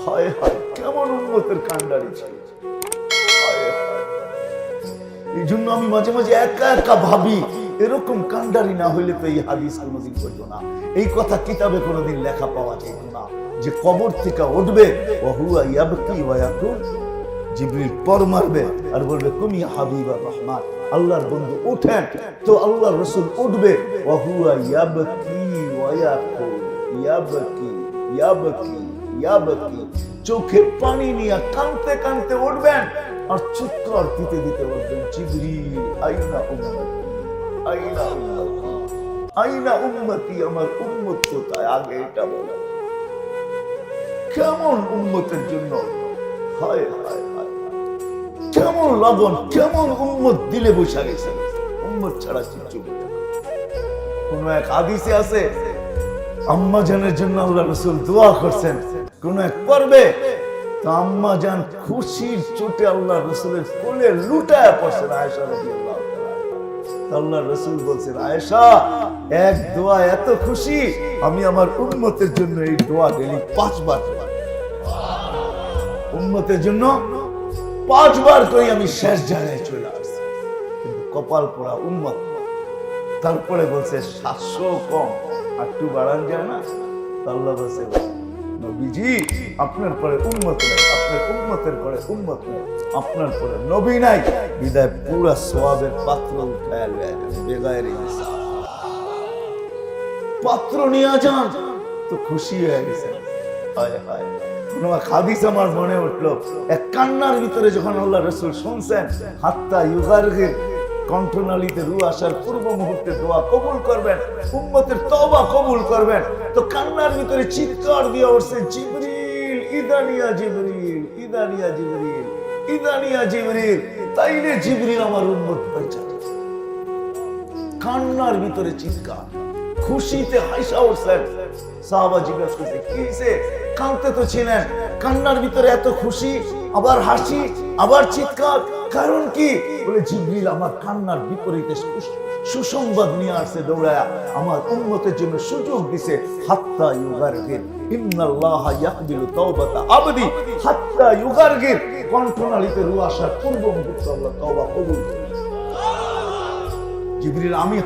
হায় হায় কেমন উম্মতের কান্ডারি ছিল। এই জন্য আমি মাঝে মাঝে একা একা ভাবি এরকম কান্ডারি না হইলে তো এই হাদিস কোনোদিন করতো না, এই কথা কিতাবে কোনোদিন লেখা পাওয়া যেত না যে কবর থেকে উঠবে ওহুয়া ইয়াবকি ওয়া ইয়াকুল, জিবরিল পর মারবে আর বলবে কুমি হাবিবার রহমান, আল্লাহর বন্ধু উঠেন, তো আল্লাহর রাসূল উঠবে ওহুয়া ইয়াবকি ওয়া ইয়াকুল, ইয়াবকি ইয়াবকি ইয়াবকি, চোখে পানি নিয়ে কাঁদতে কাঁদতে উঠবেন আর চিৎকার দিতে দিতে বলবেন জিবরিল আইনা উম্মতি, আইনা উম্মতি, আইনা উম্মতি, আমার উম্মত কোথায়, আগে এটা বলো। কেমন উম্মতের জন্য, হায় হায় হায় কেমন লগন, কেমন উম্মত দিলে বসে গেছে, উম্মত ছাড়া কিচ্ছু বোঝে না। কোন এক হাদিসে আছে আম্মা জানের জন্য আল্লাহ রাসূল দোয়া করছেন কোন এক পর্বে, তো আম্মা জান খুশির চোটে আল্লাহ রাসূলের কোলে লুটায়া পড়ছেন আয়েশা রাদিয়াল্লাহু তাআলা। আল্লাহ রাসূল বলছেন আয়েশা এক দোয়া এত খুশি, আমি আমার উম্মতের জন্য এই দোয়া ডেইলি 5 বার করি, উম্মতের জন্য 5 বার করি, আমি শেষ জায়গায় চলে আসছি, কিন্তু কপাল পোড়া উম্মত। তারপরে বলছে 700 কম, একটু বাড়ান যায় না? আল্লাহ বলছে নবীজি আপনার পরে উম্মত নাই, আপনার উম্মতের পরে উম্মত নাই, আপনার পরে নবী নাই, বিদায় পুরা সওয়াবের পাত্র উঠায় লয়ে যান বেগায়ের হিসাব, পাত্র নিয়ে যান, তো খুশি হয়ে গেছে। হায় হায় কোন হাদিস আমার মনে উঠলো, এক কান্নার ভিতরে যখন আল্লাহ রাসূল শুনছেন হাত্তা ইউগারগির কণ্ঠনালীতে রূহ আসার পূর্ব মুহূর্তে দোয়া কবুল করবেন, উম্মতের তওবা কবুল করবেন, তো কান্নার ভিতরে চিৎকার দিয়ে উঠছে জিবরিল ইদানিয়া জিবরিল, ইদানিয়া জিবরিল, ইদানিয়া জিবরিল, তাইলে জিবরিল আমার উম্মত বাঁচাবে। কান্নার ভিতরে চিৎকার, খুশিতে হাসা উঠছেন। সাহাবা জিজ্ঞাসা করছে কি হয়েছে, কাঁদতে তো ছিলেন, কান্নার ভিতরে এত খুশি, আবার হাসি, আবার চিৎকার, কারণ কি? বলে জিবরিল আমার কান্নার বিপরীতে সুসংবাদ নিয়ে আসছে দৌড়ায়া, আমার উম্মতের জন্য সুযোগ দিছে, হাত্তা ইউগারগির ইন্নাল্লাহা ইয়াকবিলু তাওবাতা আবদি হাত্তা ইউগারগির, কণ্ঠনালীতে রূহ আসার পূর্ব মুহূর্তে আল্লাহ তওবা কবুল করে। জিবরিল আমি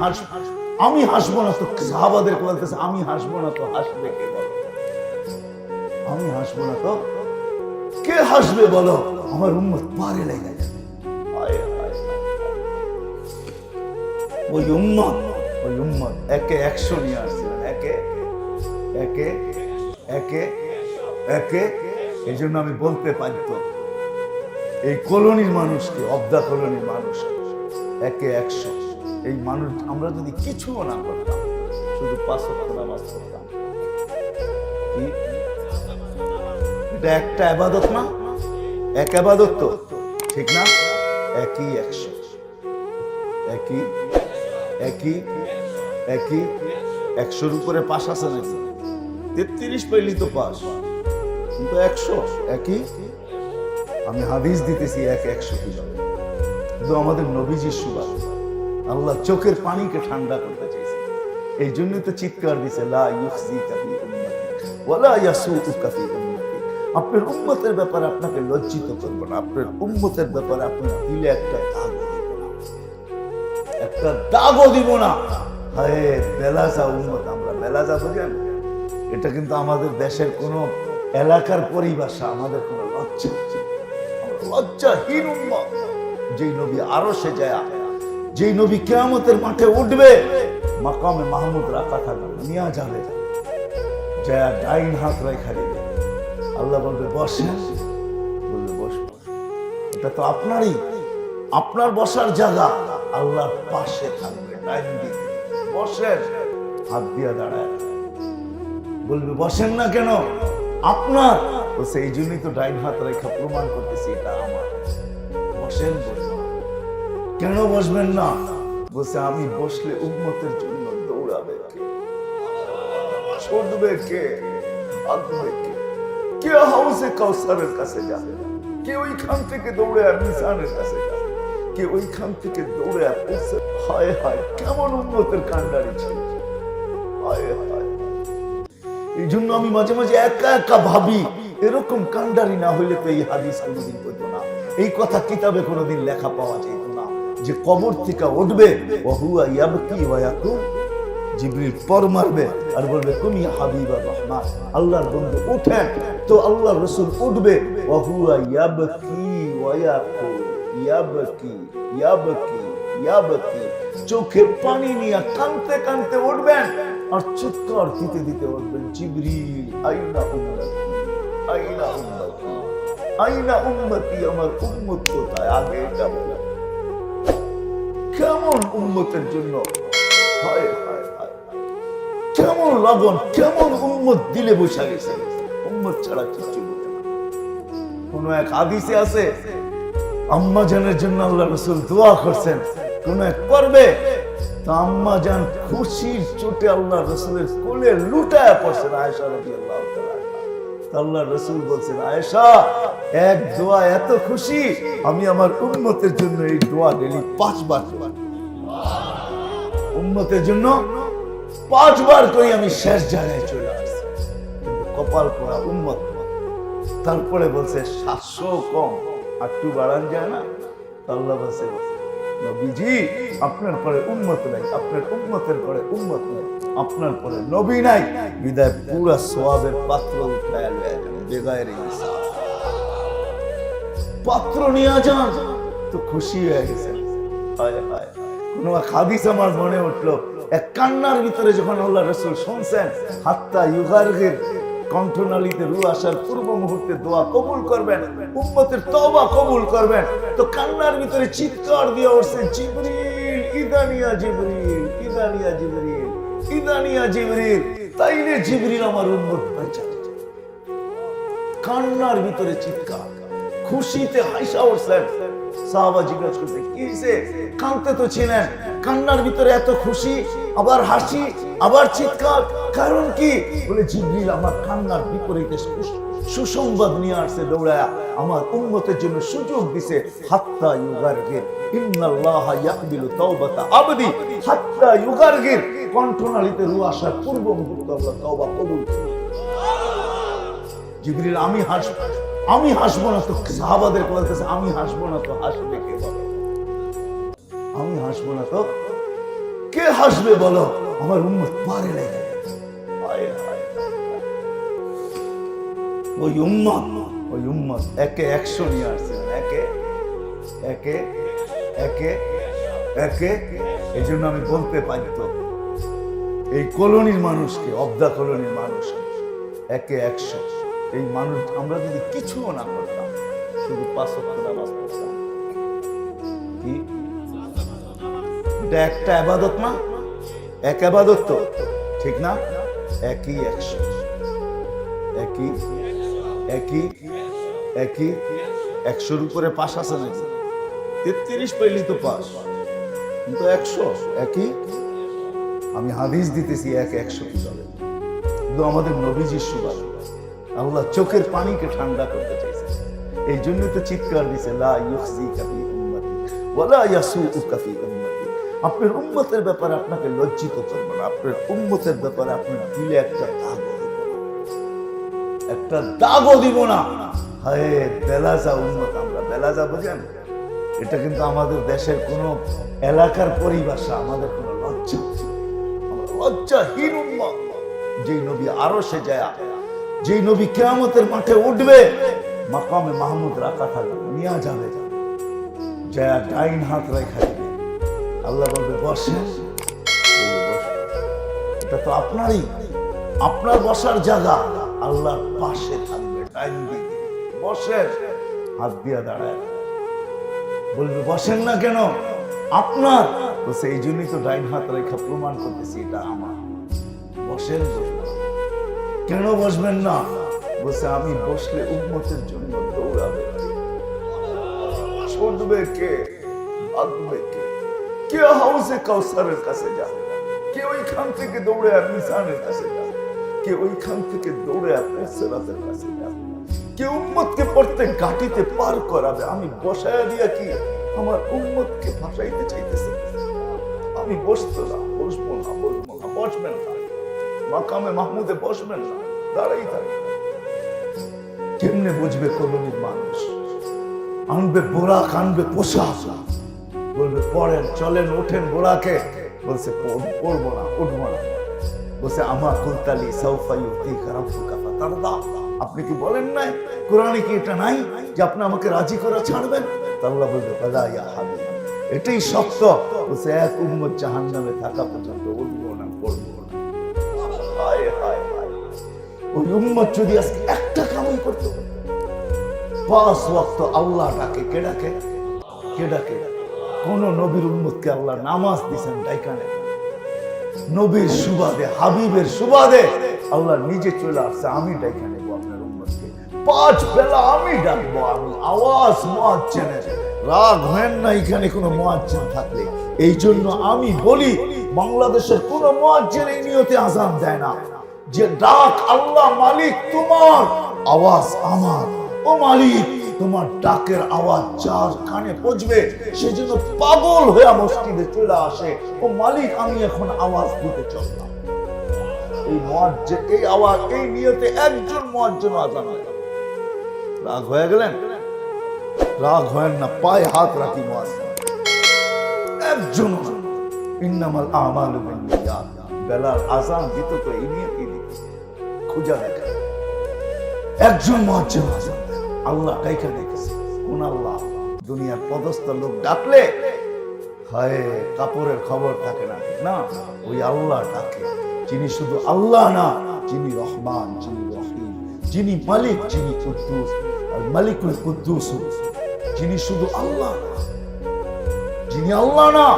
হাসবো না তো, সাহাবাদের বলতেছে আমি হাসবো না তো হাসবে কে বলো, আমি হাসবো না তো কে হাসবে বলো, আমার উম্মত পারে লেগে যাবে। ওই উম্মত একে 100 নিয়ে আসছিলেন, একে এই জন্য আমি বলতে পারতো এই কলোনির মানুষকে, অবদা কলোনির মানুষকে একে 100, এই মানুষ আমরা যদি কিছুও না করতাম, শুধু 5 ওয়াক্ত নামাজ পড়তাম, কি এটা একটা ইবাদত না? এক ইবাদত তো, ঠিক না? একই 100, একই 100-র উপরে পাশ আছে নাকি? 33 পাইলি তো পাশ, কিন্তু 100 একই। আমি হাদিস দিতেছি 100 কিলো, কিন্তু আমাদের নবীজির সুবাদ আল্লাহ চোখের পানিকে ঠান্ডা করতে চাইছে, এই জন্য তো চিৎকার দিছে লা ইউখজিকা ফি উম্মতি ওয়ালা ইয়াসুউকা ফি উম্মতি, আপনার উম্মতের ব্যাপারে আপনাকে লজ্জিত করব না, আপনার উম্মতের ব্যাপারে আপনার দিলে একটা দাগও দিব না। হায় বেলাজা উম্মত, আমরা বেলাজা বুঝেন, এটা কিন্তু আমাদের দেশের কোন এলাকার পরিভাষা, আমাদের কোন লজ্জাহীন উম্মত। যেই নবী আরশে যায়, যেই নবী কিয়ামতের মাঠে উঠবে, মাকামে মাহমুদ রাখা থাকবে, নিয়ে যাবে, যায় ডাইন হাত রেখা দিবে, আল্লাহ বলবে বসেন, বলবে বসবো, এটা তো আপনার বসার জায়গা, আল্লাহর পাশে থাকবে, ডাইন দিকে বসেন, হাত দিয়া দাঁড়ায়, বলবে বসেন না কেন, আপনার, বলছে এই জন্যই তো ডাইন হাত রেখা প্রমাণ করতেছি এটা আমার, বসেন। কেন বসবেন না? বলছে আমি বসলে উম্মতের জন্য দৌড়াবে কে, ছুটবে কে, ভাগবে কে, কে হাউসে কাউসারের কাছে যাবে, কে ওইখান থেকে দৌড়ে মিজানের কাছে যাবে, কে ওইখান থেকে দৌড়ে পৌঁছে। হায় হায় কেমন উম্মতের কান্ডারি ছিল, হায় হায়। এই জন্য আমি মাঝে মাঝে একা একা ভাবি এরকম কান্ডারি না হইলে তো এই হাদিস কোনোদিন হইতো না, এই কথা কিতাবে কোনোদিন লেখা পাওয়া যেত না যে কবর থেকে উঠবে ওহুয়া ইয়াবকি ওয়া ইয়াকুল, জিবরিল পর মারবে আর বলবে তুমি হাবিবা রহমান, আল্লাহর বন্ধু উঠেন, তো আল্লাহর রাসূল উঠবে ওহুয়া ইয়াবকি ওয়া ইয়াকুল, ইয়াবকি ইয়াবকি ইয়াবকি, চোখে পানি নিয়ে কাঁদতে কাঁদতে উঠবেন আর চিৎকার দিতে দিতে উঠবেন, জিবরিল আইনা উম্মতি আইনা উম্মতি আইনা উম্মতি, আমার উম্মত কোথায়, আগে এটা বলেন। কেমন উম্মতের জন্য, হায় হায় হায়, কেমন লগন, কেমন উম্মত দিলে বসে গেছে, উম্মত ছাড়া কিচ্ছু বোঝে না। কোন এক হাদিসে আছে আম্মা জানের জন্য আল্লাহ রাসূল দোয়া করছেন, কোন এক করবে তা আম্মা জান খুশির চোটে আল্লাহ রাসূলের কোলে লুটায় পড়ছেন আয়েশা রাদিয়াল্লাহু তাআলা। আল্লাহ রাসূল বলছেন, আয়েশা এক দোয়া এত খুশি, আমি আমার উম্মতের জন্য এই দোয়া ডেলি 5 বার করি, উম্মতের জন্য 5 বার করি, আমি শেষ জায়গায় চলে আসছি, কিন্তু কপাল পোড়া উম্মত। তারপরে বলছে 700 কম, একটু বাড়ান যায় না? আল্লাহ বলছে, নবীজি আপনার পরে উম্মত নাই, আপনার উম্মতের পরে উম্মত নাই, আপনার পরে নবী নাই, বিদায় পুরা সওয়াবের পাত্র উঠায় লয়ে যান, বেগায়ের হিসাব পাত্র নিয়ে যান, তো খুশি হয়ে গেছে। হায় হায়, কোন এক হাদিস আমার মনে উঠলো, এক কান্নার ভিতরে যখন আল্লাহ রাসূল শুনছেন হাত্তা ইউগারগির কণ্ঠনালীতে রূহ আসার পূর্ব মুহূর্তে দোয়া কবুল করবেন, উম্মতের তওবা কবুল করবেন, তো কান্নার ভিতরে চিৎকার দিয়ে উঠছেন, জিবরিল ইদানিয়া জিবরিল ইদানিয়া জিবরিল ইদানিয়া জিবরিল, তাইলে জিবরিল আমার উম্মত বাঁচাবে। কান্নার ভিতরে চিৎকার, খুশিতে হাসা উঠছেন। সাহাবা জিজ্ঞাসা করছে, কি হয়েছে? কাঁদতে তো ছিলেন, কান্নার ভিতরে এত খুশি, আবার হাসি, আবার চিৎকার, কারণ কি? বলে জিবরিল আমার কান্নার বিপরীতে সুসংবাদ নিয়ে আসছে দৌড়ায়া, আমার উম্মতের জন্য সুযোগ দিছে, হাত্তা ইউগারগির ইন্নাল্লাহা ইয়াকবিলু তাওবাতা আবদি হাত্তা ইউগারগির, কণ্ঠনালীতে রূহ আসার পূর্ব মুহূর্তে আল্লাহ তওবা কবুল করে। জিবরিল আমি হাসবো না তো, সাহাবাদের বলতেছে আমি হাসবো না তো হাসবে কে বলো, আমি হাসবো না তো কে হাসবে বলো, আমার উম্মত পারে লেগে ওই উম্মত একে 100 নিয়ে আসছেন, একে এই জন্য আমি বলতে পারি তো, এই কলোনির মানুষকে, অবদা কলোনির মানুষকে একে 100, এই মানুষ আমরা যদি কিছুও না করতাম, শুধু 5 ওয়াক্ত নামাজ পড়তাম, কি এটা একটা ইবাদত না? এক ইবাদত তো, ঠিক না? একই 100, একই 100-র উপরে পাশ আছে নাকি? 33 পাইলি তো পাশ, কিন্তু 100 একই। আমি হাদিস দিতেছি 100 কি হবে, কিন্তু আমাদের নবীজির সুবাদ আল্লাহ চোখের পানিকে ঠান্ডা করতে চাইছে, এই জন্য তো চিৎকার দিছে, লা ইউখজিকা ফি উম্মতি ওয়ালা ইয়াসুউকা ফি উম্মতি, আপনার উম্মতের ব্যাপারে আপনাকে লজ্জিত করব না, আপনার উম্মতের ব্যাপারে আপনার দিলে একটা দাগও দিব না। হায় বেলাজা উম্মত, আমরা বেলাজা বুঝেন, এটা কিন্তু আমাদের দেশের কোন এলাকার পরিভাষা, আমাদের কোন লজ্জাহীন উম্মত। যেই নবী আরশে যায়, যেই নবী কিয়ামতের মাঠে উঠবে, মাকামে মাহমুদ রাখা থাকবে, নিয়ে যাবে, যায় ডাইন হাত রেখা দিবে, আল্লাহ বলবে বসেন, এটা তো আপনার বসার জায়গা, আল্লাহর পাশে থাকবে, ডাইন দিকে বসেন, হাত দিয়া দাঁড়ায়, বলবে বসেন না কেন? আপনার বলছে, এই জন্যই তো ডাইন হাত রেখা প্রমাণ করতেছি এটা আমার, বসেন। কেন বসবেন না? বলছে আমি বসলে উম্মতের জন্য দৌড়াবে, ছুটবে কে, ভাগবে কে হাউসে কাউসারের কাছে যাবে, কে ওইখান থেকে দৌড়ে মিজানের কাছে যাবে, কে ওইখান থেকে দৌড়ে সিরাতের কাছে যাবে, কে উম্মতকে প্রত্যেক ঘাটিতে পার করাবে। আমি বসায় দিয়া কি আমার উম্মতকে ফাঁসাইতে চাইতেছে? আমি বসবো না, বসবেন না, মাকামে মাহমুদে বসবেন না, দাঁড়াই থাকবেন। কেমনে বুঝবে কলোনির মানুষ? আনবে বোরাক, আনবে পোশাক, বলবে পড়েন, চলেন, ওঠেন বোরাকে। বলছে পড়বো না, উঠবো না। বলছে আমার কুলতালি সাউফা ইউতিকা রাব্বুকা ফাতারদা। আপনি কি বলেন নাই, কোরআনে কি এটা নাই যে আপনি আমাকে রাজি করা ছাড়বেন? আল্লাহ বলবে বালা ইয়া হাবিব, এটাই সত্য। বলছে এক উম্মত জাহান্নামে থাকা পর্যন্ত উঠবো না, পড়বো না। হায় হায় হায়, ওই উম্মত যদি আজকে একটা কামই করতে, 5 ওয়াক্ত আল্লাহ ডাকে। কে ডাকে? কে ডাকে? কোন নবীর উম্মতকে আল্লাহ নামাজ দিয়েছেন ডাইকানে? নবীর সুবাদে, হাবিবের সুবাদে আল্লাহ নিজে চলে আসছে, আমি ডাইকা নেব আপনার উম্মতকে। 5 বেলা আমি ডাকবো, আমি আওয়াজ মুয়াজ্জিনের। রাগ হেন না এখানে কোনো মুয়াজ্জিন থাকলে। এই জন্য আমি বলি, বাংলাদেশের কোন মুয়াজ্জিন এই নিয়তে আযান দেয় না যে ডাক আল্লাহ মালিক তোমার, আওয়াজ আমার। ও মালিক, তোমার ডাকের আওয়াজ যার কানে পৌঁছবে সেজন্য পাগল হয়ে মসজিদে চলে আসে। ও মালিক, আমি এখন আওয়াজ দিতে চললাম। এই মুয়াজ্জিন, এই আওয়াজ, এই নিয়তে একজন মুয়াজ্জিন আযান হয়। রাগ হয়ে গেলেন? রাগ হয় না, পায়ে হাত রাখি মুয়াজ্জিন একজন। ইন্নামাল আমালু বিন্নিয়াত। বেলাল আযান দিত তো এই নিয়তে দিত, খুঁজা দেখে একজন মুয়াজ্জিন আযান। আল্লাহ ডাইকা দেখেছে। কোন আল্লাহ? দুনিয়ার পদস্থ লোক ডাকলে হায় কাপড়ের খবর থাকে না, ঠিক না? ওই আল্লাহ ডাকে, যিনি শুধু আল্লাহ না, যিনি রহমান, যিনি রহিম, যিনি মালিক, যিনি কুদ্দুস, আল মালিকুল কুদ্দুস, যিনি শুধু আল্লাহ, যিনি আল্লাহ না,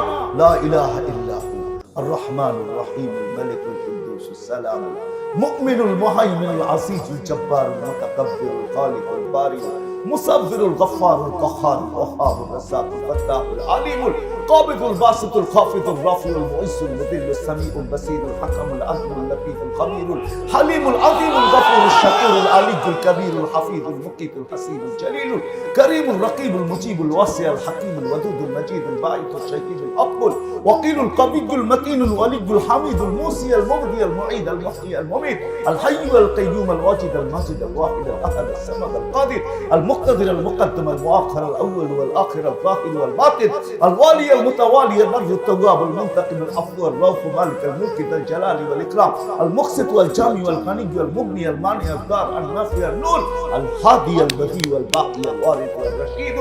লা ইলাহা ইল্লাহু আর রহমানুর রহিমুল মালিকুল কুদ্দুস সালামুল মুমিনুল মুহাইমিনুল আসিজুল জব্বারুল মুতাকাব্বিরুল খালিকুল বারিউল মুসাব্বিরুল গফফারুল কাহ্হারুল ওয়াহ্হাবুর রাজ্জাকুল ফাত্তাহুল আলিমুল কাবিদুল বাসিতুল খাফিদুর রাফিউল মুইসুল মুদিল্লুস সামিউল বাসিরুল হাকামুল আদলুল লতীফুল খবীরুল হালিমুল আযীমুল গফুরুল শাকুরুল আলিয়ুল কবীরুল হাফিজুল মুকিতুল হাসিবুল জলিলুল করিমুল রকিবুল মুজিবুল ওয়াসিউল হাকিমুল ওয়াদুদুল মজিদুল বাঈতুল শাহীদুল আকবুল ওয়াকিলুল কবিয়ুল মতিনুল ওয়ালিয়ুল হামিদুল মুসিউল মুবদিউল মুঈদুল মুহয়িল মুমীত আল হাইয়ুল কাইয়্যুম আল ওয়াজিদুল মাজিদ আল ওয়াহিদ আল আহাদ আল সামাদ আল কাদির আল মুক্তাদির আল মুকদ্দম আল মুআখখার আল আউয়াল ওয়াল আখির আল যাহির ওয়াল বাতিন আল ওয়ালি المتوالي البر التواب المنتقم العفو الرؤوف مالك الملك ذا الجلال والاكرام المقسط والجامع والغني والمغني المانع الضار النافع النور الهادي البديع والباقي الوارث والرشيد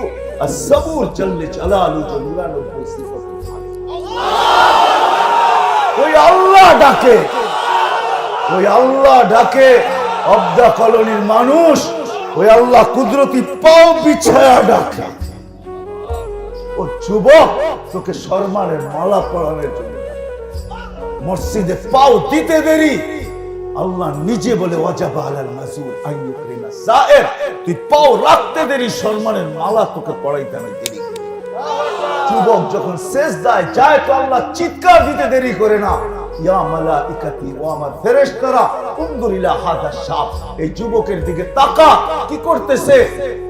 الصبور جل جلاله جلاله بصفته ওই আল্লাহ ডাকে, ওই আল্লাহ ডাকে। অবদা কলোনির মানুষ ওই আল্লাহ কুদরতি পাও বিছায়া ডাকে। ও যুবক, তোকে সম্মানের মালা পরানোর জন্য মসজিদে পাও দিতে দেরি, আল্লাহ নিজে বলে ওয়াজাবা আলাল মাযুর আন ইউকরিমা সায়ের। তুই পাও রাখতে দেরি, সম্মানের মালা তোকে পরাইতে আমি দেরি। যুবক যখন সিজদায় যায় তো আল্লাহ চিৎকার দিতে দেরি করে না, ইয়া মালাইকাতি, ও আমার ফেরেশতারা, উনজুর ইলা হাযা শাব, এই যুবকের দিকে তাকা, কি করতেছে?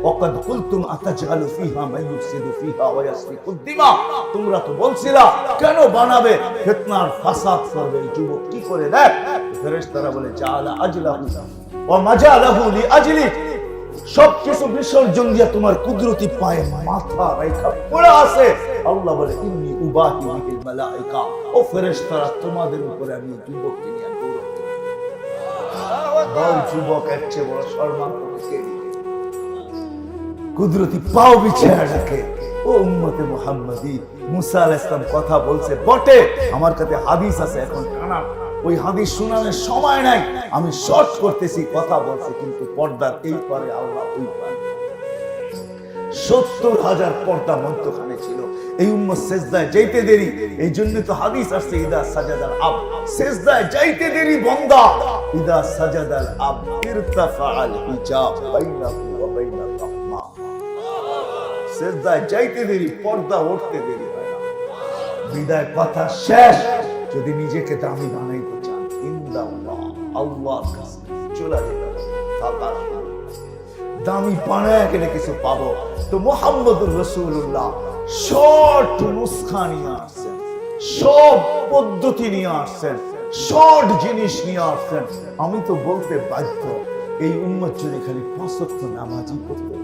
ওয়াকাদ কুলতুম আতাজআলু ফিহা মান ইউফসিদু ফিহা ওয়া ইয়াসফিকুদ দিমা। তোমরা তো বলছিলা কেন বানাবে, ফিতনার ফাসাদ করবে। এই যুবক কি করে দেখ, ফেরেশতারা বলে জাআলা আজলাহু ওয়া মাজালাহু লিআজলি, সবকিছু বিসর্জন দিয়া তোমার কুদরতি পায়ে মাথা রাখা পড়ে আছে। আল্লাহ বলে ইন্নী উবাহি বিল মালাইকা, ও ফেরেশতারা তোমাদের উপরে আমি যুবককে নিয়ে গৌরব করি। বল যুবক, এর চেয়ে বড় সম্মান তোকে কে দিবে? কুদরতি পাও বিছায়া রাখে। ও উম্মতে মুহাম্মাদি, মুসা আলাইহিস সালাম কথা বলছে বটে, আমার কাছে হাদিস আছে, এখন টানা ওই হাদিস শোনানোর সময় নাই, আমি শর্ট করতেছি। কথা বলছে কিন্তু পর্দার এই পারে আল্লাহ ওই পারে। 70,000 পর্দা মধ্যখানে ছিল। এই উম্মত সিজদায় যাইতে দেরি, এই জন্য তো হাদিস আসছে ইদা সাজাদাল আব, সিজদায় যাইতে দেরি বান্দা, ইদা সাজাদাল আব ইরতাফাআল হিজাব বাইনাহু ওয়া বাইনার রাহমান। সিজদায় যাইতে দেরি, পর্দা উঠতে দেরি হয় না। বিদায় কথা শেষ। যদি নিজেকে দামি বানাইতে চান, ইনদাল্লাহ, আল্লাহর কাছে চলে যেতে হবে। দামি বানায় গেলে কিছু পাবো। তো মুহাম্মদুর রাসূলুল্লাহ শর্ট নুসখা নিয়ে আসছেন, সব পদ্ধতি নিয়ে আসছেন, শর্ট জিনিস নিয়ে আসছেন। আমি তো বলতে বাধ্য, এই উম্মত যদি খালি 5 ওয়াক্ত নামাজই পড়তো,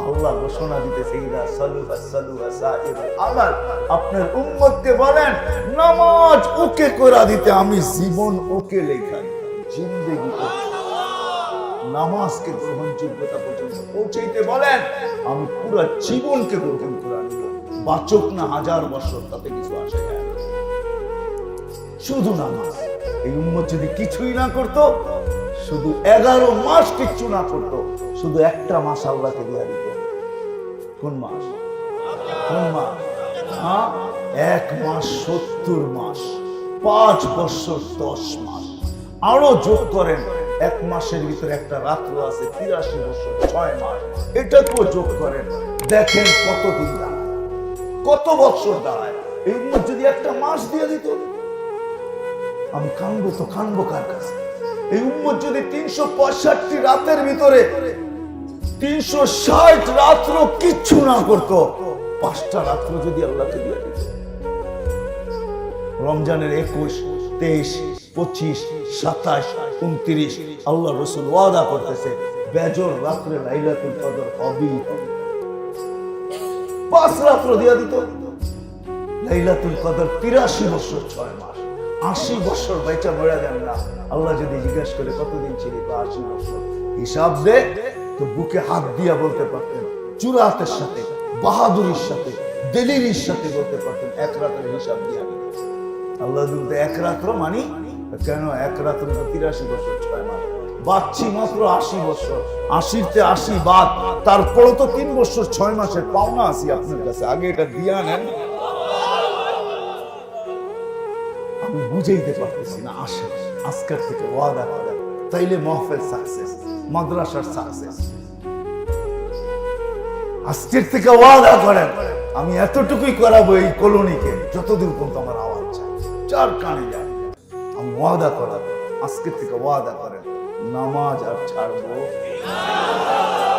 আল্লাহ ঘোষণা দিতেছে ইদা সালুহা সালুহা সাইরুল আমাল, আপনার উম্মতকে বলেন নামাজ ওকে করে দিতে আমি জীবন ওকে লেখা জিন্দেগি নামাজকে গ্রহণযোগ্যতা পর্যন্ত পৌঁছাইতে বলেন, আমি পুরো জীবনকে গ্রহণ করে আনব, বাচক না 1000 বছর, তাতে কিছু আসে যায় না। শুধু নামাজ। এই উম্মত যদি কিছুই না করতো, শুধু 11 মাস কিচ্ছু না করতো, শুধু একটা মাস আল্লাহকে দিয়া দিত। কোন মাস? কোন মাস? 1 মাস 70 মাস, 5 বছর 10 মাস, আরো যোগ করেন 1 মাসের ভিতরে একটা রাত্র আছে 83 বছর 6 মাস, এটাকেও যোগ করেন, দেখেন কতদিন দাঁড়ায়, কত বছর দাঁড়ায়। এই উম্মত যদি একটা মাস দিয়ে দিত, আমি কানবো তো কানবো কার কাছে? এই উম্মত যদি 365 রাতের ভিতরে 360 রাত্র কিচ্ছু না করতো, 5টা রাত্র যদি আল্লাহকে দিয়ে দিত, রমজানের 21, 23, 25, 27, 29 আল্লাহ রাসূল ওয়াদা করতেছে বেজর রাত্রে লাইলাতুল কদর হবে। 5 রাত্র দিয়ে দিত, লাইলাতুল কদর 83 বছর 6 মাস, 80 বছর বাইচা মরে দেন না। আল্লাহ যদি জিজ্ঞেস করে কতদিন ছিলি, 80 বছর, হিসাব দে, তো বুকে হাত দিয়া বলতে পারতেন, জুরাতের সাথে, বাহাদুরির সাথে, দলিলের সাথে বলতে পারতেন 1 রাতের হিসাব দিয়া। আল্লাহ বলতে 1 রাত্র মানি কেন? 1 রাত্র 83 বছর 6 মাস, বাচ্চি মাত্র 80 বছর, 80-তে 80 বাদ, তারপরে তো 3 বছর 6 মাসের পাওনা আছি আপনার কাছে, আগে এটা দিয়া নেন। আমি বুঝাইতে পারতেছি না। আসেন আজকের থেকে ওয়াদা করেন, তাইলে মাহফিল সাকসেস, মাদ্রাসার সাকসেস। আজকের থেকে ওয়াদা করেন, আমি এতটুকুই করাবো এই কলোনিকে, যতদূর পর্যন্ত আমার আওয়াজ চাই, 4 কানে যায়, আমি ওয়াদা করাবো। আজকের থেকে ওয়াদা করেন, নামাজ আর ছাড়বো।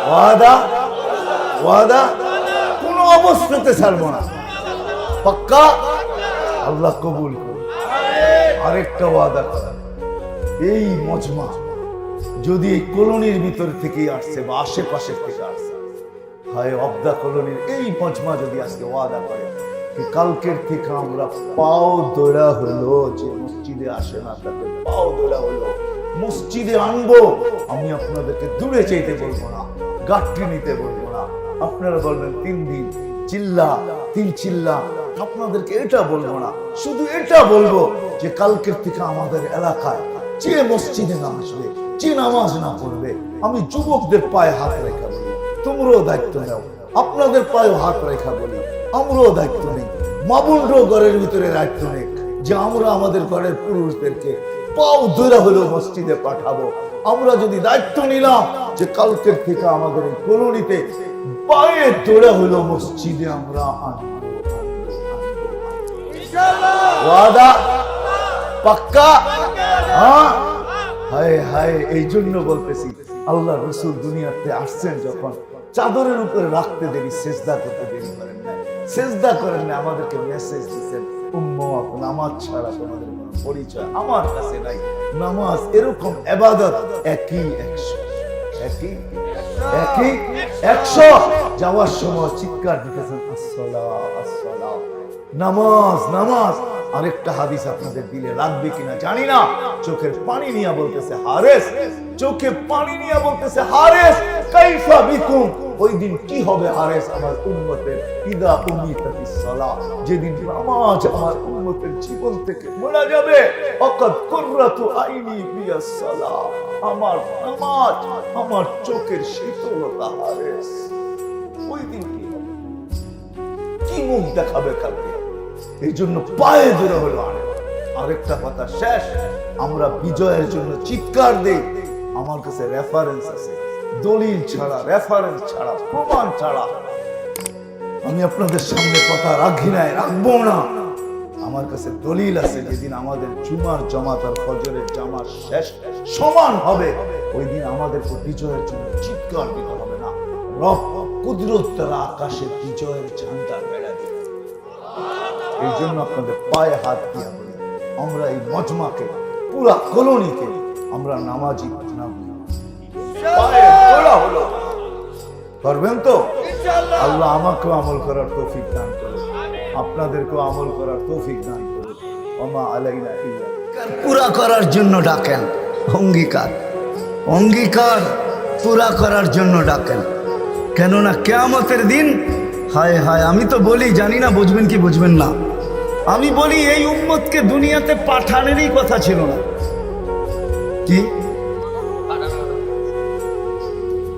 ওয়াদা, ওয়াদা, কোনো অবস্থাতে ছাড়বো না, পাক্কা? আল্লাহ কবুল করুন। আরেকটা ওয়াদা করেন, এই মজমা যদি এই কলোনির ভিতর থেকেই আসছে বা আশেপাশের থেকে আসছে, হয় অবদা কলোনির এই মজমা যদি আজকে ওয়াদা করে कि কালকের থেকে আমরা পাও দৌড়া হলো, যে মসজিদে আসে না তাকে পাও দৌড়া হলো মসজিদে আনবো, আমি আপনাদেরকে দূরে চাইতে বলবো না, গাঠি নিতে বলবো না, আপনারা বলবেন 3 দিন চিল্লা 3 চিল্লা, আপনাদেরকে এটা বলবো না, শুধু এটা বলবো যে কালকের থেকে আমাদের এলাকায় যে মসজিদে না আসবে, যে নামাজ না পড়বে, আমি যুবকদের পায়ে হাত রেখা বলি তোমরাও দায়িত্ব নাও, আপনাদের পায়ে হাত রেখা বলি আমরাও দায়িত্ব নেই, মা বোনরাও ঘরের ভিতরে দায়িত্ব নেই যে আমরা আমাদের ঘরের পুরুষদেরকে পাও ধরে হলেও মসজিদে পাঠাবো। আমরা যদি দায়িত্ব নিলাম যে কালকের থেকে আমাদের এই কলোনিতে পায়ে ধরে হলেও মসজিদে আমরা আনবো, ওয়াদা পাক্কা? হ্যাঁ, হায় হায়, এই জন্য বলতেছি আল্লাহ রাসূল দুনিয়াতে আসছেন যখন, চাদরের উপরে রাখতে দেরি, সেজদা করতে দেরি করেন না, সেজদা করেন না, আমাদেরকে মেসেজ দিচ্ছেন উম্মত নামাজ ছাড়া তোমাদের কোনো পরিচয় আমার কাছে নাই। নামাজ এরকম ইবাদত, একই 100 যাওয়ার সময় চিৎকার দিতেছেন আসসালাহ আসসালাহ, নামাজ নামাজ। আরেকটা হাদিস আপনাদের দিলে লাগবে কিনা জানি না, চোখের পানি নিয়ে বলতেছে হারেস, চোখে পানি নিয়ে বলতেছে হারেস কাইফা বিকুম, ওই দিন কি হবে হারেস আমার উম্মতের, ইদা উমিতাতিস সালাহ, যেদিন নামাজ আমার উম্মতের জীবন থেকে মরে যাবে, অকাদ কুররাতু আইনি বিয়াস সালাহ, আমার নামাজ আমার চোখের শীতলতা হারেস, ওই দিন কি হবে, কি মুখ দেখাবে কালকে? এই জন্য পায়ে ধরে হলো। আরেকটা কথা শেষ, আমরা বিজয়ের জন্য চিৎকার দেই, আমার কাছে রেফারেন্স আছে, দলিল ছাড়া, রেফারেন্স ছাড়া, প্রমাণ ছাড়া আমি আপনাদের সামনে কথা রাখি নাই, রাখবো না। আমার কাছে দলিল আছে, যেদিন আমাদের জুমার জামাত আর ফজরের জামাত শেষ সমান হবে, ওই দিন আমাদেরকে বিজয়ের জন্য চিৎকার দিতে হবে না, রব কুদরত দ্বারা আকাশে বিজয়ের ঝান্ডা বেড়া দিবে। এই জন্য আপনাদের পায়ে হাত দিয়ে বলি, আমরা এই মজমাকে, পুরা কলোনিকে আমরা নামাজি বানাবো। পায়ের তোলা হলো। করবেন তো? আল্লাহ আমাকেও আমল করার তৌফিক দান করুন, আপনাদেরকেও আমল করার তৌফিক দান করুন। ওমা আলাইনা ইল্লা পুরা করার জন্য ডাকেন, অঙ্গীকার অঙ্গীকার পুরা করার জন্য ডাকেন। কেননা কিয়ামতের দিন, হায় হায়, আমি তো বলি, জানি না বুঝবেন কি বুঝবেন না, আমি বলি এই উম্মতকে দুনিয়াতে পাঠানেরই কথা ছিল না। কি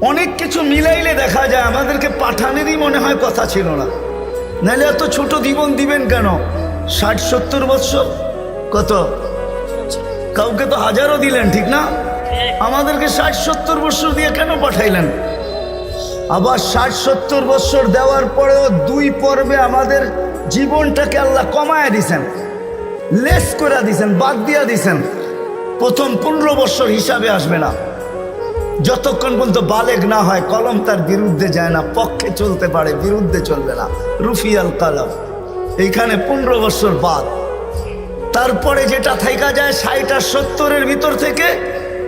অনেক কিছু মিলাইলে দেখা যায় আমাদেরকে পাঠানেরই মনে হয় কথা ছিল না। নাহলে এত ছোট জীবন দিবেন কেন? 60-70 বছর, কত কাউকে তো হাজারও দিলেন, ঠিক না? আমাদেরকে 60-70 বছর দিয়ে কেন পাঠাইলেন? আবার 60-70 বছর দেওয়ার পরেও 2 পর্বে আমাদের জীবনটাকে আল্লাহ কমায় দিছেন, লেস করে দিছেন, বাদ দিয়া দিছেন। প্রথম 15 বছর হিসাবে আসবে না, যতক্ষণ পর্যন্ত বালেগ না হয়, কলম তার বিরুদ্ধে যায় না, পক্ষে চলতে পারে, বিরুদ্ধে চলবে না, রুফিয়াল কালাম। এইখানে 15 বছর বাদ। তারপরে যেটা থাইকা যায় 60 আর 70-এর ভিতর থেকে,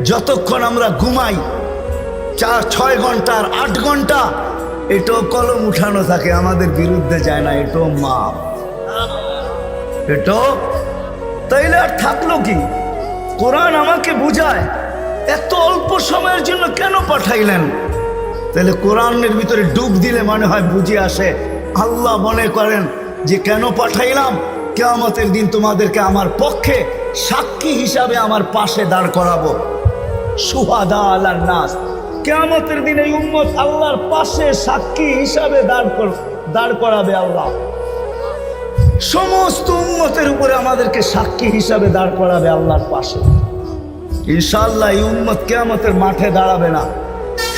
যতক্ষণ আমরা ঘুমাই 4-6 ঘন্টা আর 8 ঘন্টা, এটাও কলম উঠানো থাকে, আমাদের বিরুদ্ধে যায় না, এটাও মাপ, এটাও। তাইলে আর থাকলো কি? কোরআন আমাকে বুঝায় এত অল্প সময়ের জন্য কেন পাঠাইলেন। তাহলে কোরআনের ভিতরে ডুব দিলে মনে হয় বুঝে আসে। আল্লাহ মনে করেন যে কেন পাঠাইলাম, কিয়ামতের দিন তোমাদেরকে আমার পক্ষে সাক্ষী হিসাবে আমার পাশে দাঁড় করাবো, শুহাদা আলান নাস। কিয়ামতের দিন এই উম্মত আল্লাহর পাশে সাক্ষী হিসাবে দাঁড় করাবে আল্লাহ। সমস্ত উম্মতের উপরে আমাদেরকে সাক্ষী হিসাবে দাঁড় করাবে আল্লাহর পাশে। ইনশাআল্লাহ এই উম্মত কিয়ামতের মাঠে দাঁড়াবে না,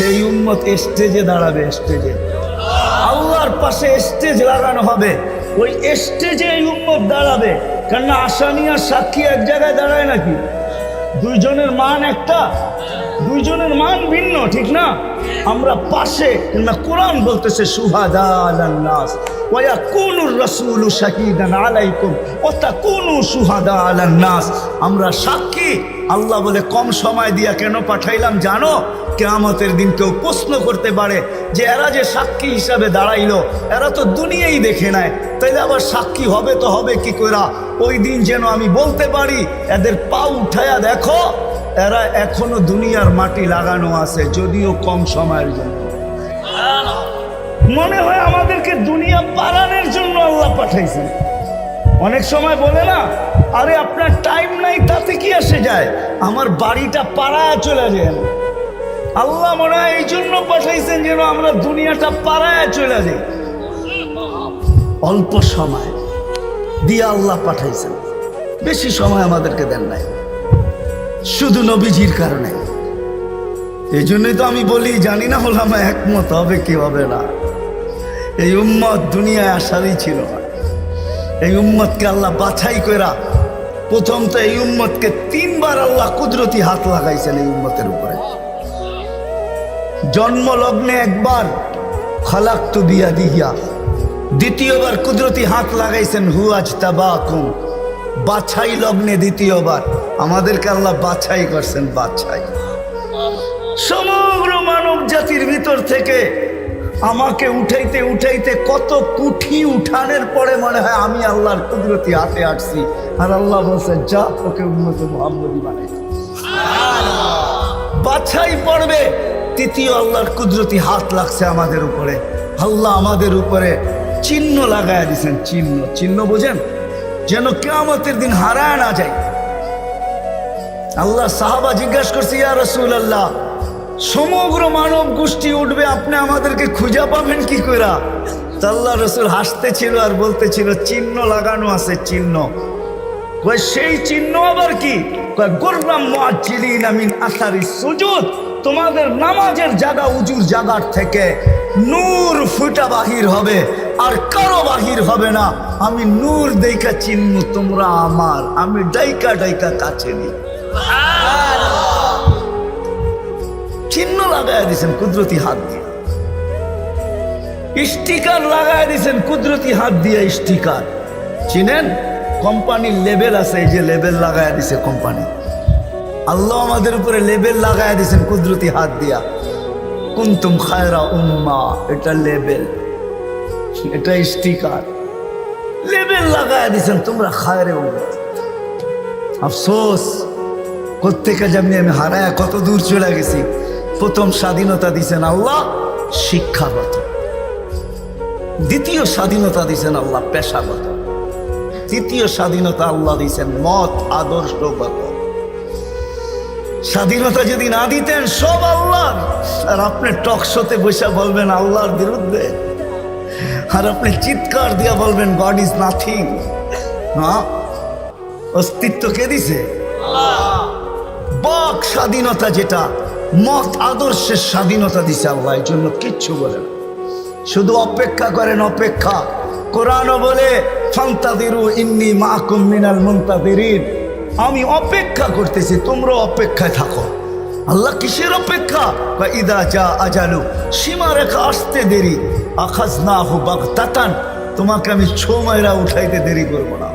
এই উম্মত স্টেজে দাঁড়াবে, স্টেজে আল্লাহর পাশে স্টেজ লাগানো হবে, ওই স্টেজে এই উম্মত দাঁড়াবে। কেননা আসামি আর সাক্ষী এক জায়গায় দাঁড়ায় নাকি? দুইজনের মান একটা, দুইজনের মান ভিন্ন, ঠিক না? আমরা পাশে, কোরআন বলতেছে শুহাদা আলান নাস ওয়া ইয়াকুনুর রাসূলু শাহীদান আলাইকুম ওয়া তাকুনু শুহাদা আলান নাস। আমরা সাক্ষী। আল্লাহ বলে কম সময় দিয়া কেন পাঠাইলাম জানো? কিয়ামতের দিন কেউ প্রশ্ন করতে পারে যে এরা যে সাক্ষী হিসাবে দাঁড়াইলো, এরা তো দুনিয়াই দেখে নেয়, তাইলে আবার সাক্ষী হবে তো হবে কি করে? ওই দিন যেন আমি বলতে পারি এদের পা উঠায়া দেখো, এরা এখনো দুনিয়ার মাটি লাগানো আছে, যদিও কম সময়ের জন্য। মনে হয় আমাদেরকে দুনিয়া পালানোর জন্য আল্লাহ পাঠাইছেন। অনেক সময় বলে না, আরে আপনার টাইম নাই, তাতে কি আসে যায়, আমার বাড়িটা পাড়ায় চলে যায়। আল্লাহ মনে হয় এই জন্য পাঠাইছেন যেন আমরা দুনিয়াটা পাড়ায় চলে যাই। অল্প সময় দিয়ে আল্লাহ পাঠাইছেন, বেশি সময় আমাদেরকে দেন নাই, শুধু নবীজির কারণে। এই জন্যই তো আমি বলি, জানি না ওলামা একমত হবে কি হবে না, এই উম্মত দুনিয়ায় আসারই ছিল না। এই উম্মতকে আল্লাহ বাছাই করা, প্রথম তো এই উম্মতকে 3 বার আল্লাহ কুদরতি হাত লাগাইছেন এই উম্মতের উপরে। জন্ম লগ্নে একবার খালাকতু বিয়াদিহি, দ্বিতীয়বার কুদরতি হাত লাগাইছেন হুয়াজতাবাকুম, বাছাই লগ্নে দ্বিতীয়বার আমাদেরকে আল্লাহ বাছাই করছেন, বাছাই। সমগ্র মানব জাতির ভিতর থেকে আমাকে উঠাইতে উঠাইতে কত কুঠি উঠানের পরে মনে হয় আমি আল্লাহর কুদরতি হাতে আসছি, আর আল্লাহ বলছে যা ওকে উম্মতে মুহাম্মদী বানাই। বাছাই পড়বে, তৃতীয় আল্লাহর কুদরতি হাত লাগছে আমাদের উপরে। আল্লাহ আমাদের উপরে চিহ্ন লাগায় দিয়েছেন, চিহ্ন। চিহ্ন বোঝেন? যেন কিয়ামতের দিন হারায় না যায়। আল্লাহ সাহাবা জিজ্ঞাসা করছে, ইয়া রাসূলুল্লাহ, সমগ্র মানব গোষ্ঠী উঠবে, আপনি আমাদেরকে খুঁজে পাবেন কি করে? আল্লাহ রাসূল হাসতেছিল আর বলতেছিল, চিহ্ন লাগানো আছে, চিহ্ন। সেই চিহ্ন আবার কি? গুররাম মুআজ্জিলিনা মিন আসারিস সুজুদ, তোমাদের নামাজের জায়গা, উজুর জায়গার থেকে নূর ফুটা বাহির হবে, আর কারো বাহির হবে না। আমি নূর দেইকা চিহ্ন, তোমরা আমার, আমি ডাইকা ডাইকা কাছে নি। চিহ্ন লাগায় দিয়েছেন কুদরতি হাত দিয়ে, স্টিকার লাগায় দিয়েছেন কুদরতি হাত দিয়ে। স্টিকার চিনেন? কোম্পানির লেবেল আছে, এই যে লেবেল লাগায় দিছে কোম্পানি, আল্লাহ আমাদের উপরে লেবেল লাগায় দিয়েছেন কুদরতি হাত দিয়া, কুনতুম খায়রা উম্মা। এটা লেবেল, এটা স্টিকার, লেবেল লাগায় দিয়েছেন তোমরা খায়রে উম্মত। আফসোস কোত্থেকে যেমনি আমি হারায় কত দূর চলে গেছি। প্রথম স্বাধীনতা দিয়েছেন আল্লাহ শিক্ষাগত, দ্বিতীয় স্বাধীনতা দিয়েছেন আল্লাহ পেশাগত, তৃতীয় স্বাধীনতা আল্লাহ দিয়েছেন মত আদর্শগত। স্বাধীনতা যদি না দিতেন সব আল্লাহর, আর আপনি টক শোতে বসে বলবেন আল্লাহর বিরুদ্ধে, আর আপনি চিৎকার দিয়ে বলবেন গড ইজ নাথিং। হ্যাঁ, অস্তিত্ব কে দিছে? বাক স্বাধীনতা, যেটা মত আদর্শের স্বাধীনতা দিছে আল্লাহ, এই জন্য কিচ্ছু বলে না, শুধু অপেক্ষা করেন অপেক্ষা। কোরআনও বলে ফান্তাদিরু ইন্নী মাআকুম মিনাল মুনতাদিরিন, আমি অপেক্ষা করতেছি, তোমরা অপেক্ষায় থাকো। আল্লাহ কিসের অপেক্ষা? ইদা জা আজালু, সীমারেখা আসতে দেরি, আখাযনাহু বাগতাতান, তোমাকে আমি ছো মাইরা উঠাইতে দেরি করব না।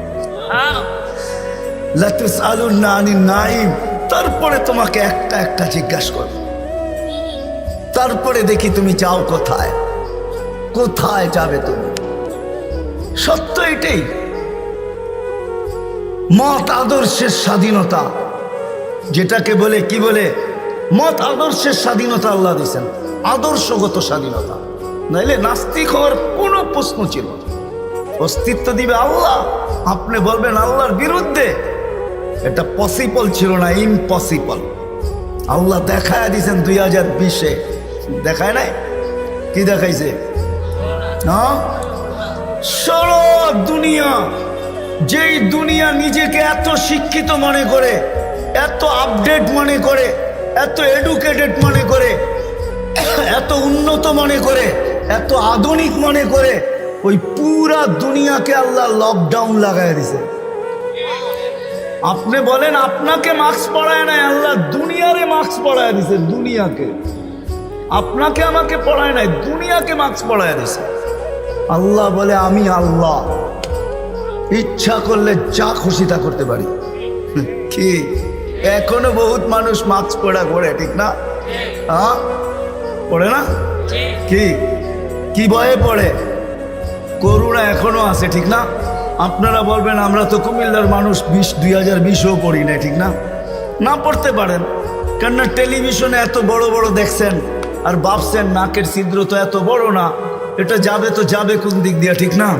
লা তুসআলুনা আনিন নাঈম, তারপরে তোমাকে একটা একটা জিজ্ঞাসা করব, তারপরে দেখি তুমি যাও কোথায়, কোথায় যাবে তুমি। সত্য এটাই, মত আদর্শের স্বাধীনতা, যেটাকে বলে কি বলে মত আদর্শের স্বাধীনতা আল্লাহ দিয়েছেন, আদর্শগত স্বাধীনতা। নাইলে নাস্তিক হওয়ার কোনো প্রশ্ন ছিল না। অস্তিত্ব দিবে আল্লাহ, আপনি বলবেন আল্লাহর বিরুদ্ধে, এটা পসিবল ছিল না, ইম্পসিবল। আল্লাহ দেখায় দিয়েছেন 2020-এ, দেখায় নাই? কি দেখাইছে? হ্যাঁ, সারা দুনিয়া, যেই দুনিয়া নিজেকে এত শিক্ষিত মনে করে, এত আপডেট মনে করে, এত এডুকেটেড মনে করে, এত উন্নত মনে করে, এত আধুনিক মনে করে, ওই পুরা দুনিয়াকে আল্লাহ লকডাউন লাগাই দিছে। আপনি বলেন আপনাকে মাস্ক পরায় নাই, আল্লাহ দুনিয়ারে মাস্ক পরায় দিছে, দুনিয়াকে। আপনাকে আমাকে পড়ায় নাই, দুনিয়াকে মাস্ক পরায় দিছে। আল্লাহ বলে আমি আল্লাহ, ইচ্ছা করলে যা খুশি তা করতে পারি। কি এখনো বহুত মানুষ মাস্ক পড়া করে, ঠিক না? হ্যাঁ, পড়ে না? কি কি ভয়ে পড়ে? করুণা এখনো আছে, ঠিক না? আপনারা বলবেন আমরা তো কুমিল্লার মানুষ, 2020-ও পড়ি না, ঠিক না? না পড়তে পারেন, কেননা টেলিভিশনে এত বড় বড় দেখছেন, আর ভাবছেন নাকের ছিদ্র তো এত বড় না, এটা যাবে তো যাবে কোন দিক দিয়া, ঠিক না?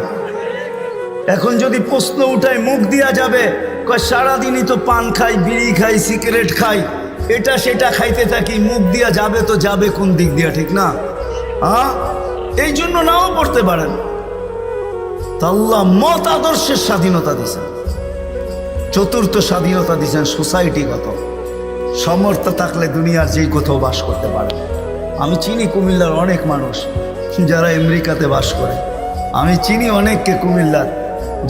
এখন যদি প্রশ্ন উঠায় মুখ দিয়া যাবে, কয় সারাদিনই তো পান খাই, বিড়ি খাই, সিগারেট খাই, এটা সেটা খাইতে থাকি, মুখ দিয়া যাবে তো যাবে কোন দিক দিয়া, ঠিক না? হ্যাঁ, এই জন্য নাও পড়তে পারেন। আল্লাহ মত আদর্শের স্বাধীনতা দিয়েছেন। চতুর্থ স্বাধীনতা দিয়েছেন সোসাইটিগত, সমর্থ থাকলে দুনিয়ার যেই কোথাও বাস করতে পারে। আমি চিনি কুমিল্লার অনেক মানুষ যারা আমেরিকাতে বাস করে, আমি চিনি অনেককে কুমিল্লার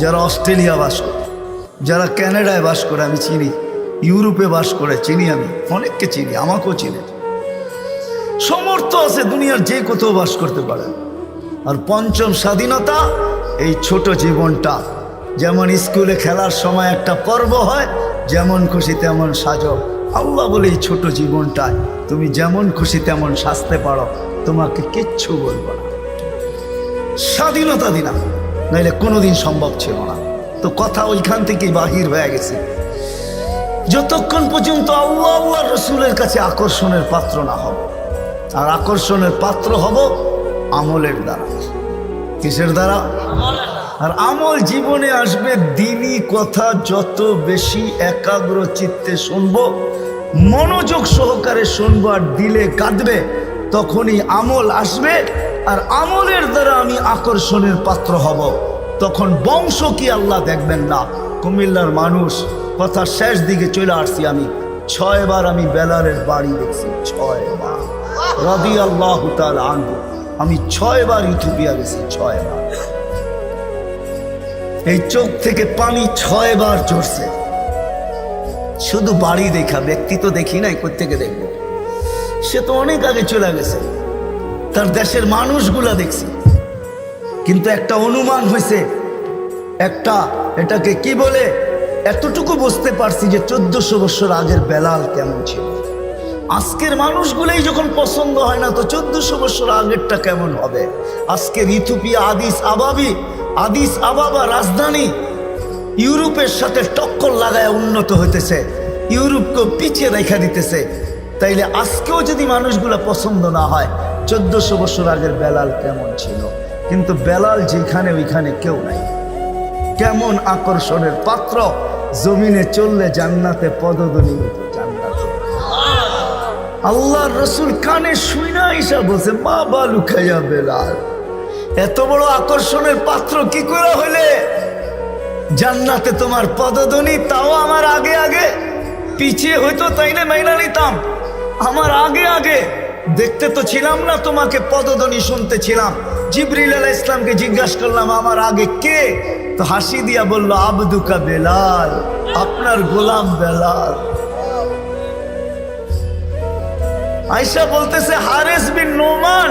যারা অস্ট্রেলিয়া বাস করে, যারা ক্যানাডায় বাস করে, আমি চিনি ইউরোপে বাস করে, চিনি আমি অনেককে চিনি, আমাকেও চিনি। সমর্থ আছে, দুনিয়ার যে কোথাও বাস করতে পারে। আর পঞ্চম স্বাধীনতা, এই ছোট জীবনটা, যেমন স্কুলে খেলার সময় একটা পর্ব হয়, যেমন খুশি তেমন সাজো। আল্লাহ বলে এই ছোট জীবনটায় তুমি যেমন খুশি তেমন সাজতে পারো, তোমাকে কিচ্ছু বলবো না। স্বাধীনতা দিলাম, নাইলে কোনোদিন সম্ভব ছিল না। তো কথা ওইখান থেকেই বাহির হয়ে গেছে। যতক্ষণ পর্যন্ত আল্লাহ আল্লাহ রসুলের কাছে আকর্ষণের পাত্র না হব, আর আকর্ষণের পাত্র হব আমলের দ্বারা। কিসের দ্বারা? আর আমল জীবনে আসবে দ্বীনি কথা যত বেশি একাগ্র চিত্তে শুনবো, মনোযোগ সহকারে শুনবো, আর দিলে কাঁদবে, তখনই আমল আসবে। আর আমলের দ্বারা আমি আকর্ষণের পাত্র হব। তখন বংশ কি আল্লাহ দেখবেন না। কুমিল্লার মানুষ, কথা শেষ দিকে চলে আসছি আমি, 6 বার আমি বেলালের বাড়ি দেখছি, 6 বার রাদিয়াল্লাহু তাআলা আনহু। আমি 6 বার ইথিওপিয়া গেছি, 6 বার। এই চোখ থেকে পানি 6 বার ঝরছে, শুধু বাড়ি দেখা, ব্যক্তি তো দেখি নাই, কোত্থেকে দেখবো? সে তো অনেক আগে চলে গেছে, তার দেশের মানুষগুলা দেখছি। কিন্তু একটা অনুমান হয়েছে, একটা এটাকে কি বলে, এতটুকু বুঝতে পারছি যে 1400 বছর আগের বেলাল কেমন ছিল। আজকের মানুষগুলোই যখন পছন্দ হয় না, তো 1400 বছর আগেরটা কেমন হবে? আজকের ইথিওপিয়া আদিস আবাবা রাজধানী ইউরোপের সাথে টক্কর লাগায় উন্নত হইতেছে, ইউরোপকে পিছিয়ে রেখা দিতেছে। তাইলে আজকেও যদি মানুষগুলো পছন্দ না হয়, 1400 বছর আগের বেলাল কেমন ছিল? কিন্তু বেলাল যেখানে ওইখানে কেউ নাই। কেমন আকর্ষণের পাত্র, জমিনে চললে জান্নাতে পদধ্বনি হতো। জান্নাতে আল্লাহর রসুল কানে শুইনা ঈশা বলছে, মা বালু খাইয়া বেলাল, এত বড় আকর্ষণের পাত্র কি করে হইলে জান্নাতে তোমার পদধ্বনি? তাও আমার আগে আগে, পিছিয়ে হইতো তাইলে মাইনা নিতাম। আমার আগে আগে দেখতে তো ছিলাম না, তোমাকে পদধ্বনি শুনতে ছিলাম। জিবরিল আলাইহিস ইসলামকে জিজ্ঞাসা করলাম আমার আগে কে? তো হাসি দিয়া বলল, আবদুকা বেলাল, আপনার গোলাম বেলাল। আয়েশা বলতেছে, হারেস বিন নোমান,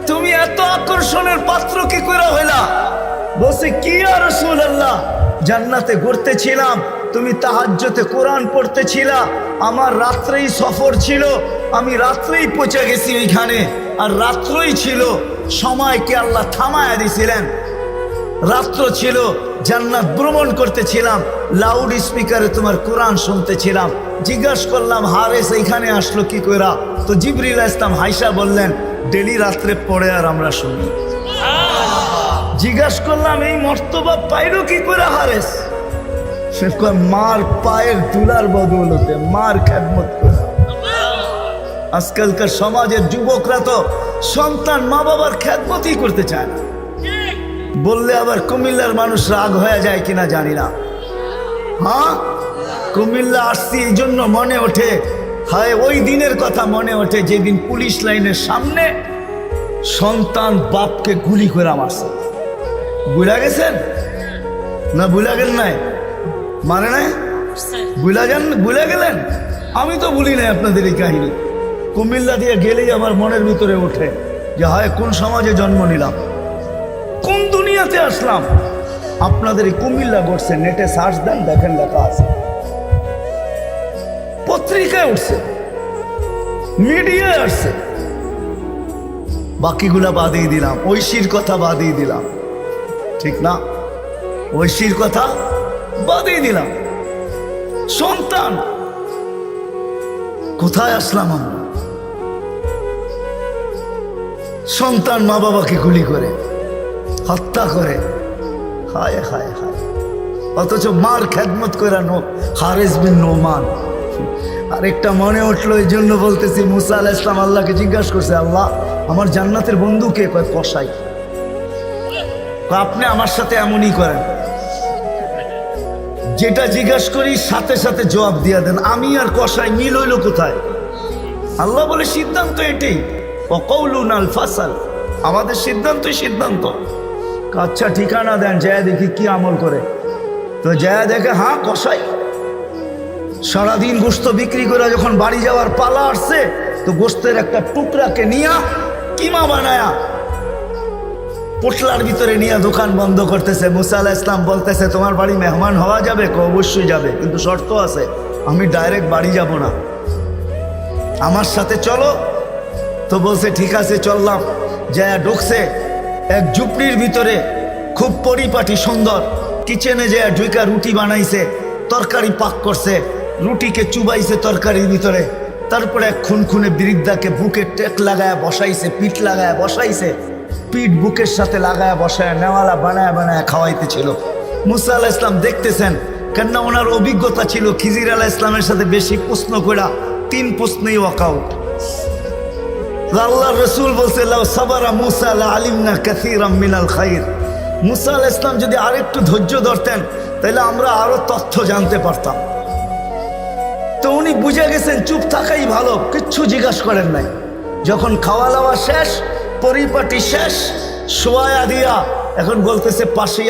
তুমি এত আকর্ষণের পাত্র কি করে হইলা? বলছে, কি ইয়া রাসূলুল্লাহ, জান্নাতে ঘুরতেছিলাম, তুমি তাহাজ্জুদে কোরআন পড়তেছিলা, আমার রাত্রেই সফর ছিল, আমি রাত্রেই পৌঁছে গেছি ওইখানে, আর রাত্রই ছিল, সময়কে আল্লাহ থামায়া দিয়েছিলেন, রাত্র ছিল, জান্নাত ভ্রমণ করতেছিলাম, লাউড স্পিকারে তোমার কোরআন শুনতেছিলাম। জিজ্ঞাসা করলাম, হারেস এইখানে আসলো কি কইরা? তো জিবরিল আলাইহিস সালাম হাইসা বললেন, ডেলি রাত্রে পড়ে আর আমরা শুনি। জিজ্ঞাসা করলাম, এই মর্তবা পাইলো কি করে হারেস? সে কয়, মার পায়ের তুলার বদৌলতে, মার খেদমত করে। আজকালকার সমাজের যুবকরা তো সন্তান মা বাবার খেদমতই করতে চায় না। বললে আবার কুমিল্লার মানুষ রাগ হয়ে যায় কিনা জানি না। হ্যাঁ, কুমিল্লা আসছি এই জন্য মনে ওঠে, হায় ওই দিনের কথা মনে ওঠে যেদিন পুলিশ লাইনের সামনে সন্তান বাপকে গুলি করে মারছে। বুঝা গেছেন না? বুঝা গেল নাই? মানে নাই? বুঝা গেলেন? আমি তো ভুলি নাই আপনাদের এই কাহিনী। কুমিল্লা দিয়ে গেলেই আমার মনের ভিতরে ওঠে যে হায় কোন সমাজে জন্ম নিলাম, কোন দুনিয়াতে আসলাম। আপনাদের এই কুমিল্লা ঘটছে, নেটে সার্চ দেন, দেখেন লেখা আছে, পত্রিকায় উঠছে, মিডিয়ায় আসছে। বাকিগুলা বাদিয়ে দিলাম, ঐশীর কথা বাদিয়ে দিলাম, ঠিক না? ঐশীর কথা বাদিয়ে দিলাম। সন্তান কোথায় আসলাম আমরা? সন্তান মা বাবাকে গুলি করে, হত্যা করে, হায় হায় হায়, অথচ মার খেদমত করে হারেস বিন নোমান। আরেকটা মনে উঠলো, এই জন্য বলতেছি, মুসা আলাইহিস সালাম আল্লাহকে জিজ্ঞাসা করছে, আল্লাহ আমার জান্নাতের বন্ধু কে? কয় কসাই। আপনি আমার সাথে এমনই করেন, যেটা জিজ্ঞাসা করি সাথে সাথে জবাব দিয়া দেন, আমি আর কসাই মিল হইল কোথায়? আল্লাহ বলে সিদ্ধান্ত এটাই, ওয়াকাউলুনাল ফাসাল, আমাদের সিদ্ধান্তই সিদ্ধান্ত। আচ্ছা ঠিকানা দেন, যায় দেখি কি আমল করে। তো যায় দেখে, হ্যাঁ কসাই। সারাদিন গোস্ত বিক্রি করে যখন বাড়ি যাওয়ার পালা আসছে, তো গোস্তের একটা টুকরাকে নিয়া কিমা বানায়া পোটলার ভিতরে নিয়ে দোকান বন্ধ করতেছে। মুসা আলাইহিস সালাম বলতেছে, তোমার বাড়ি মেহমান হওয়া যাবে? অবশ্যই যাবে, কিন্তু শর্ত আছে, আমি ডাইরেক্ট বাড়ি যাব না, আমার সাথে চলো। তো বলছে ঠিক আছে চললাম। যায় ঢুকছে এক ঝুপড়ির ভিতরে, খুব পরিপাটি সুন্দর, কিচেনে যায় ঢুকা রুটি বানাইছে, তরকারি পাক করছে, রুটিকে চুবাইছে তরকারির ভিতরে, তারপরে এক খুনখুনে বৃদ্ধাকে বুকে টেক লাগায় বসাইছে, পিঠ লাগায় বসাইছে, পিঠ বুকের সাথে লাগায় বসায় নেওয়ালা বানায় বানায় খাওয়াইতেছিল। মুসা আলাইহিস সালাম দেখতেছেন, কেননা ওনার অভিজ্ঞতা ছিল খিজির আলাইহিস সালামের সাথে বেশি প্রশ্ন করা, 3 প্রশ্নেই ওয়াকআউট। আল্লাহর রাসূল বলছে, লাউ সাবারা মুসা লা আলিমনা কাসীরাম মিনাল খাইর। মুসা আলাইহিস সালাম যদি আরেকটু ধৈর্য ধরতেন, তাহলে আমরা আরো তথ্য জানতে পারতাম। তো উনি বুঝে গেছেন চুপ থাকাই ভালো, কিচ্ছু জিজ্ঞাসা করেন নাই। যখন খাওয়া দাওয়া শেষ, পরিপাটি শেষ, শোয়া দিয়া এখন বলতেছে, পাশেই